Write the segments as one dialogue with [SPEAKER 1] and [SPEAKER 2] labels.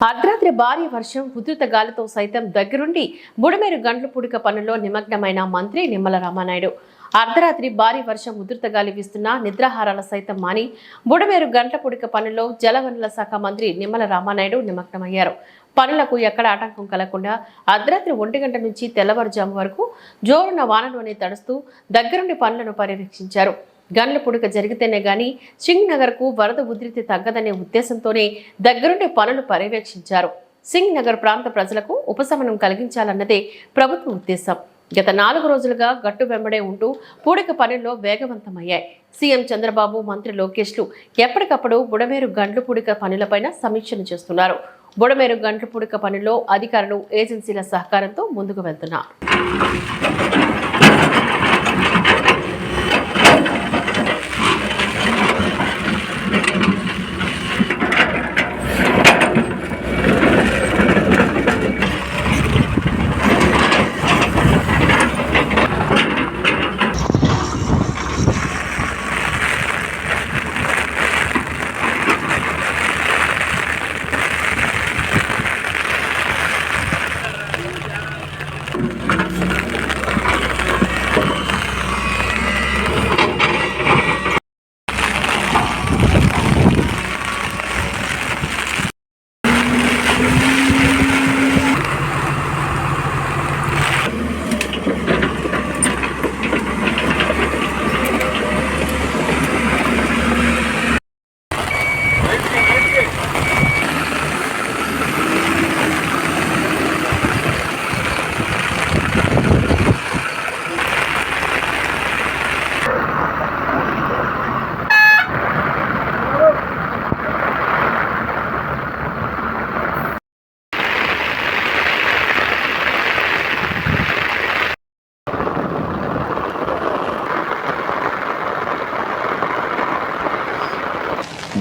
[SPEAKER 1] అర్ధరాత్రి భారీ వర్షం ఉధృత గాలితో సైతం దగ్గరుండి బుడమేరు గండ్లపూడిక పనుల్లో నిమగ్నమైన మంత్రి నిమ్మల రామానాయుడు. అర్ధరాత్రి భారీ వర్షం ఉధృత గాలి వీస్తున్నా నిద్రాహారాల సైతం మాని బుడమేరు గండ్లపూడిక పనుల్లో జలవనరుల శాఖ మంత్రి నిమ్మల రామానాయుడు నిమగ్నమయ్యారు. పనులకు ఎక్కడ ఆటంకం కలగకుండా అర్ధరాత్రి 1 గంట నుంచి తెల్లవారుజాము వరకు జోరున వానలోనే తడుస్తూ దగ్గరుండి పనులను పర్యవేక్షించారు. గండ్లపూడిక జరిగితేనే గాని సింగ్ నగర్ కు వరద ఉధృతి తగ్గదనే ఉద్దేశంతోనే దగ్గరుండి పనులు పర్యవేక్షించారు. సింగ్ నగర్ ప్రాంత ప్రజలకు ఉపశమనం కలిగించాలన్నదే ప్రభుత్వ ఉద్దేశం. గత 4 రోజులుగా గట్టు వెంబడే ఉంటూ పూడిక పనుల్లో వేగవంతమయ్యాయి. సీఎం చంద్రబాబు, మంత్రి లోకేష్లు ఎప్పటికప్పుడు బుడమేరు గండ్లపూడిక పనులపైన సమీక్షలు చేస్తున్నారు. బుడమేరు గండ్లపూడిక పనుల్లో అధికారులు, ఏజెన్సీల సహకారంతో ముందుకు వెళ్తున్నారు.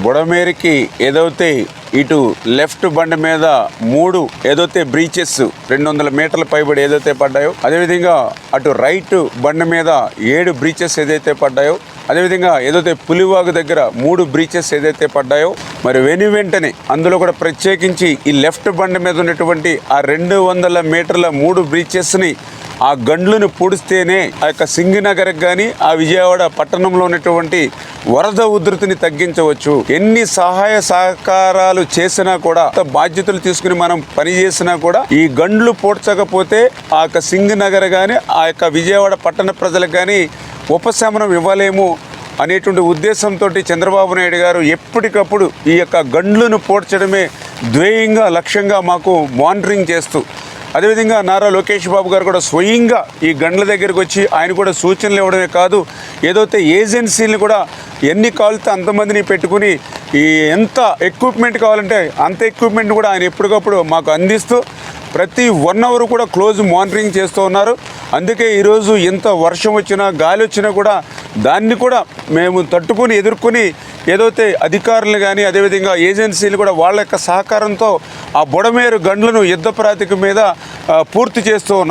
[SPEAKER 2] బుడమేరుకి ఏదైతే ఇటు లెఫ్ట్ బండ్ మీద 3 ఏదైతే బ్రీచెస్ 200 మీటర్ల పైబడి ఏదైతే పడ్డాయో, అదేవిధంగా అటు రైట్ బండ్ మీద 7 బ్రీచెస్ ఏదైతే పడ్డాయో, అదేవిధంగా ఏదైతే పులివాగు దగ్గర 3 బ్రీచెస్ ఏదైతే పడ్డాయో, మరి వెంటనే అందులో కూడా ప్రత్యేకించి ఈ లెఫ్ట్ బండ్ మీద ఉన్నటువంటి ఆ 200 మీటర్ల 3 బ్రీచెస్ని ఆ గండ్లను పూడిస్తేనే ఆ యొక్క సింగ్ నగర్కి కానీ ఆ విజయవాడ పట్టణంలో ఉన్నటువంటి వరద ఉధృతిని తగ్గించవచ్చు. ఎన్ని సహాయ సహకారాలు చేసినా కూడా, బాధ్యతలు తీసుకుని మనం పనిచేసినా కూడా ఈ గండ్లు పూడ్చకపోతే ఆ యొక్క సింగ్ నగర్ కానీ ఆ యొక్క విజయవాడ పట్టణ ప్రజలకు కానీ ఉపశమనం ఇవ్వలేము అనేటువంటి ఉద్దేశంతో చంద్రబాబు నాయుడు గారు ఎప్పటికప్పుడు ఈ యొక్క గండ్లను పూడ్చడమే ధ్యేయంగా, లక్ష్యంగా మాకు మానిటరింగ్ చేస్తూ, అదేవిధంగా నారా లోకేష్ బాబు గారు కూడా స్వయంగా ఈ గండ్ల దగ్గరికి వచ్చి ఆయన కూడా సూచనలు ఇవ్వడమే కాదు, ఏదైతే ఏజెన్సీలను కూడా ఎన్ని కావాలితే అంతమందిని పెట్టుకుని ఈ ఎంత ఎక్విప్మెంట్ కావాలంటే అంత ఎక్విప్మెంట్ కూడా ఆయన ఎప్పటికప్పుడు మాకు అందిస్తూ ప్రతి 1 అవర్ కూడా క్లోజ్ మానిటరింగ్ చేస్తూ ఉన్నారు. అందుకే ఈరోజు ఎంత వర్షం వచ్చినా, గాలి వచ్చినా కూడా దాన్ని కూడా మేము తట్టుకొని ఎదుర్కొని ఏదైతే అధికారులు కానీ అదేవిధంగా ఏజెన్సీలు కూడా వాళ్ళ యొక్క సహకారంతో ఆ బుడమేరు గండ్లను యుద్ధ ప్రాతిపదిక మీద పూర్తి చేస్తూ ఉన్నారు.